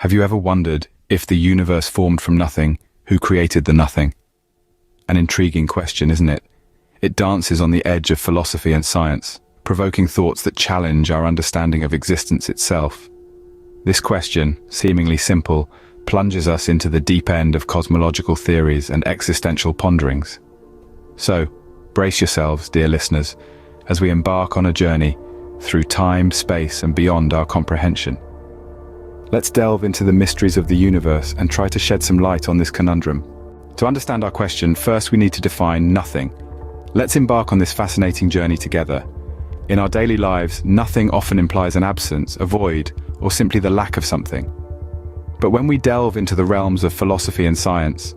Have you ever wondered, if the universe formed from nothing, who created the nothing? An intriguing question, isn't it? It dances on the edge of philosophy and science, provoking thoughts that challenge our understanding of existence itself. This question, seemingly simple, plunges us into the deep end of cosmological theories and existential ponderings. So, brace yourselves, dear listeners, as we embark on a journey through time, space, and beyond our comprehension. Let's delve into the mysteries of the universe and try to shed some light on this conundrum. To understand our question, first we need to define nothing. Let's embark on this fascinating journey together. In our daily lives, nothing often implies an absence, a void, or simply the lack of something. But when we delve into the realms of philosophy and science,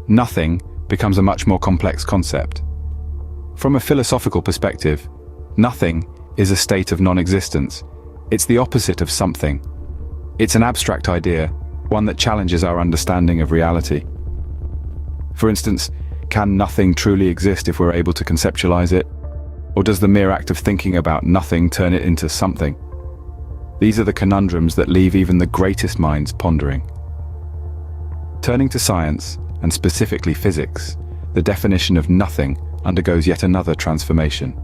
nothing becomes a much more complex concept. From a philosophical perspective, nothing is a state of non-existence. It's the opposite of something. It's an abstract idea, one that challenges our understanding of reality. For instance, can nothing truly exist if we're able to conceptualize it? Or does the mere act of thinking about nothing turn it into something? These are the conundrums that leave even the greatest minds pondering. Turning to science, and specifically physics, the definition of nothing undergoes yet another transformation.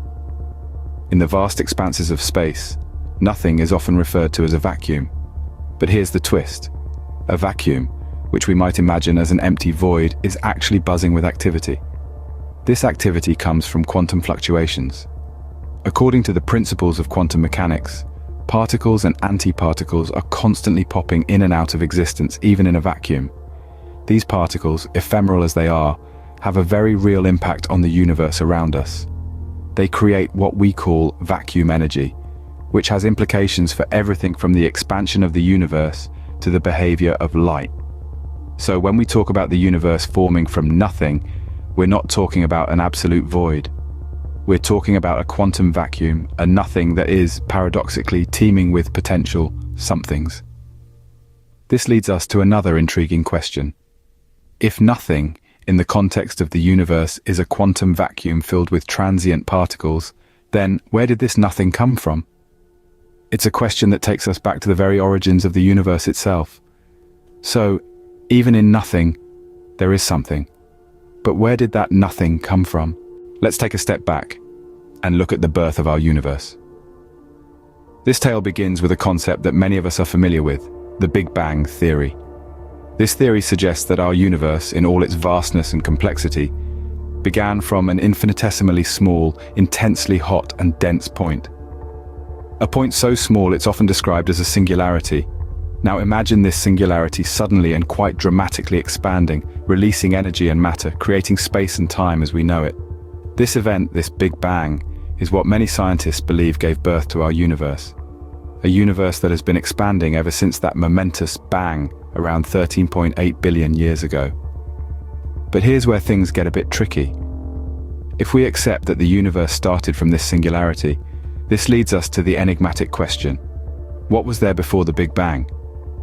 In the vast expanses of space, nothing is often referred to as a vacuum. But here's the twist. A vacuum, which we might imagine as an empty void, is actually buzzing with activity. This activity comes from quantum fluctuations. According to the principles of quantum mechanics, particles and antiparticles are constantly popping in and out of existence, even in a vacuum. These particles, ephemeral as they are, have a very real impact on the universe around us. They create what we call vacuum energy, which has implications for everything from the expansion of the universe to the behavior of light. So when we talk about the universe forming from nothing, we're not talking about an absolute void. We're talking about a quantum vacuum, a nothing that is, paradoxically, teeming with potential somethings. This leads us to another intriguing question. If nothing, in the context of the universe, is a quantum vacuum filled with transient particles, then where did this nothing come from? It's a question that takes us back to the very origins of the universe itself. So, even in nothing, there is something. But where did that nothing come from? Let's take a step back and look at the birth of our universe. This tale begins with a concept that many of us are familiar with, the Big Bang theory. This theory suggests that our universe, in all its vastness and complexity, began from an infinitesimally small, intensely hot and dense point. A point so small it's often described as a singularity. Now imagine this singularity suddenly and quite dramatically expanding, releasing energy and matter, creating space and time as we know it. This event, this Big Bang, is what many scientists believe gave birth to our universe. A universe that has been expanding ever since that momentous bang around 13.8 billion years ago. But here's where things get a bit tricky. If we accept that the universe started from this singularity, this leads us to the enigmatic question. What was there before the Big Bang?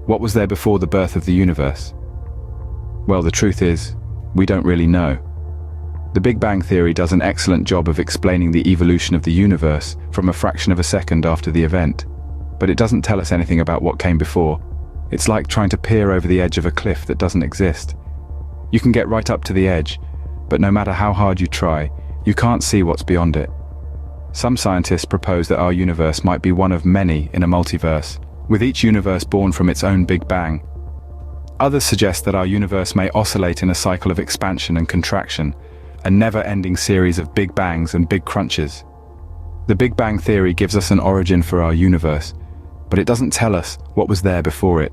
What was there before the birth of the universe? Well, the truth is, we don't really know. The Big Bang theory does an excellent job of explaining the evolution of the universe from a fraction of a second after the event, but it doesn't tell us anything about what came before. It's like trying to peer over the edge of a cliff that doesn't exist. You can get right up to the edge, but no matter how hard you try, you can't see what's beyond it. Some scientists propose that our universe might be one of many in a multiverse, with each universe born from its own Big Bang. Others suggest that our universe may oscillate in a cycle of expansion and contraction, a never-ending series of Big Bangs and Big Crunches. The Big Bang theory gives us an origin for our universe, but it doesn't tell us what was there before it.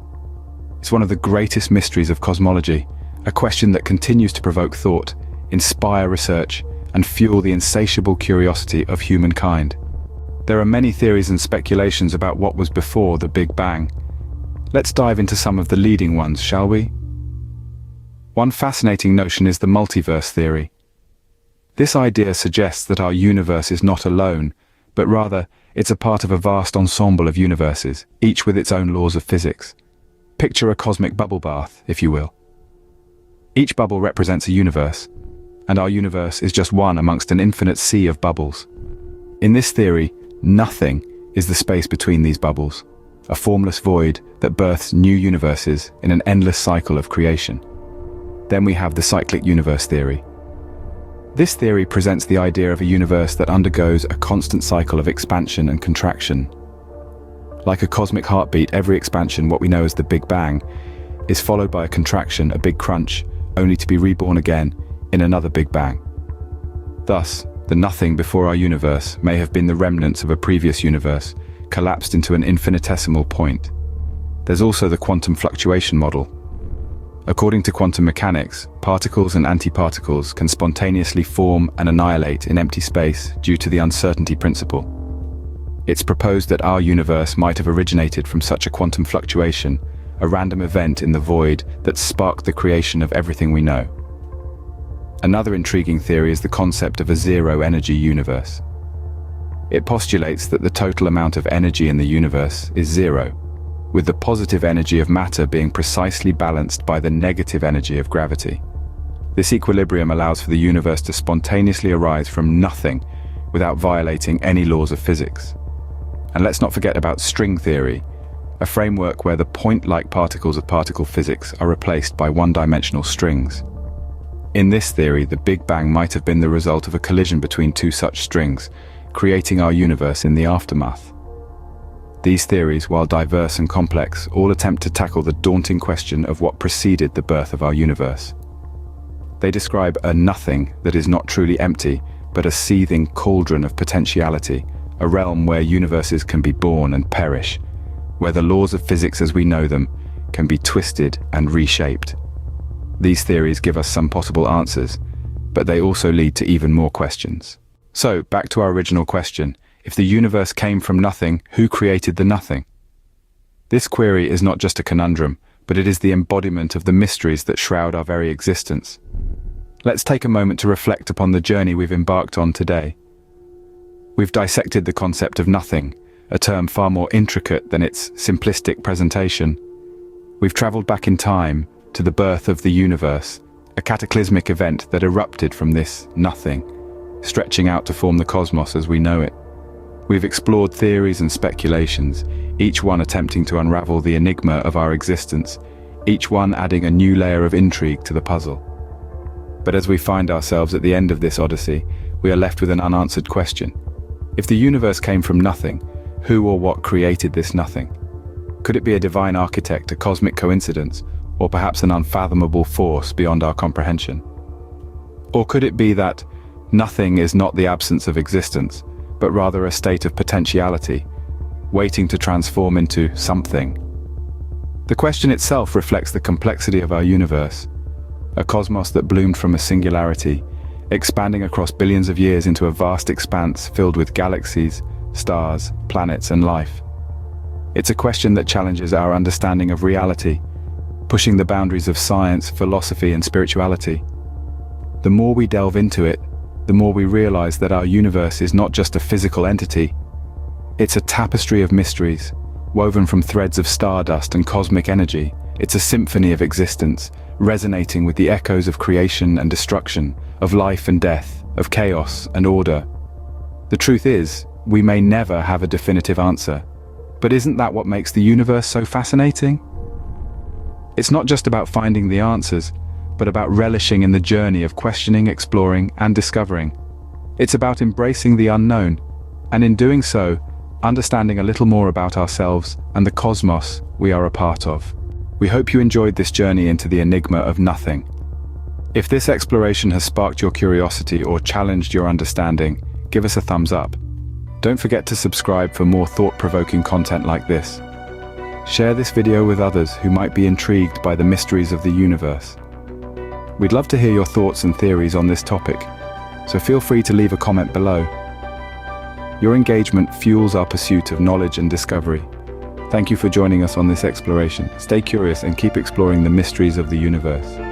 It's one of the greatest mysteries of cosmology, a question that continues to provoke thought, inspire research, and fuel the insatiable curiosity of humankind. There are many theories and speculations about what was before the Big Bang. Let's dive into some of the leading ones, shall we? One fascinating notion is the multiverse theory. This idea suggests that our universe is not alone, but rather it's a part of a vast ensemble of universes, each with its own laws of physics. Picture a cosmic bubble bath, if you will. Each bubble represents a universe, and our universe is just one amongst an infinite sea of bubbles. In this theory, nothing is the space between these bubbles. a formless void that births new universes in an endless cycle of creation. Then we have the cyclic universe theory. This theory presents the idea of a universe that undergoes a constant cycle of expansion and contraction. Like a cosmic heartbeat, every expansion, what we know as the Big Bang, is followed by a contraction, a big crunch, only to be reborn again in another Big Bang. Thus, the nothing before our universe may have been the remnants of a previous universe, collapsed into an infinitesimal point. There's also the quantum fluctuation model. According to quantum mechanics, particles and antiparticles can spontaneously form and annihilate in empty space due to the uncertainty principle. It's proposed that our universe might have originated from such a quantum fluctuation, a random event in the void that sparked the creation of everything we know. Another intriguing theory is the concept of a zero-energy universe. It postulates that the total amount of energy in the universe is zero, with the positive energy of matter being precisely balanced by the negative energy of gravity. This equilibrium allows for the universe to spontaneously arise from nothing without violating any laws of physics. And let's not forget about string theory, a framework where the point-like particles of particle physics are replaced by one-dimensional strings. In this theory, the Big Bang might have been the result of a collision between two such strings, creating our universe in the aftermath. These theories, while diverse and complex, all attempt to tackle the daunting question of what preceded the birth of our universe. They describe a nothing that is not truly empty, but a seething cauldron of potentiality, a realm where universes can be born and perish, where the laws of physics as we know them can be twisted and reshaped. These theories give us some possible answers, but they also lead to even more questions. So, back to our original question. If the universe came from nothing, who created the nothing? This query is not just a conundrum, but it is the embodiment of the mysteries that shroud our very existence. Let's take a moment to reflect upon the journey we've embarked on today. We've dissected the concept of nothing, a term far more intricate than its simplistic presentation. We've traveled back in time to the birth of the universe, a cataclysmic event that erupted from this nothing, stretching out to form the cosmos as we know it. We've explored theories and speculations, each one attempting to unravel the enigma of our existence, each one adding a new layer of intrigue to the puzzle. But as we find ourselves at the end of this odyssey, we are left with an unanswered question. If the universe came from nothing, who or what created this nothing? Could it be a divine architect, a cosmic coincidence, or perhaps an unfathomable force beyond our comprehension? Or could it be that nothing is not the absence of existence, but rather a state of potentiality, waiting to transform into something? The question itself reflects the complexity of our universe, a cosmos that bloomed from a singularity, expanding across billions of years into a vast expanse filled with galaxies, stars, planets, and life. It's a question that challenges our understanding of reality, pushing the boundaries of science, philosophy, and spirituality. The more we delve into it, the more we realize that our universe is not just a physical entity. It's a tapestry of mysteries, woven from threads of stardust and cosmic energy. It's a symphony of existence, resonating with the echoes of creation and destruction, of life and death, of chaos and order. The truth is, we may never have a definitive answer. But isn't that what makes the universe so fascinating? It's not just about finding the answers, but about relishing in the journey of questioning, exploring, and discovering. It's about embracing the unknown, and in doing so, understanding a little more about ourselves and the cosmos we are a part of. We hope you enjoyed this journey into the enigma of nothing. If this exploration has sparked your curiosity or challenged your understanding, give us a thumbs up. Don't forget to subscribe for more thought-provoking content like this. Share this video with others who might be intrigued by the mysteries of the universe. We'd love to hear your thoughts and theories on this topic, so feel free to leave a comment below. Your engagement fuels our pursuit of knowledge and discovery. Thank you for joining us on this exploration. Stay curious and keep exploring the mysteries of the universe.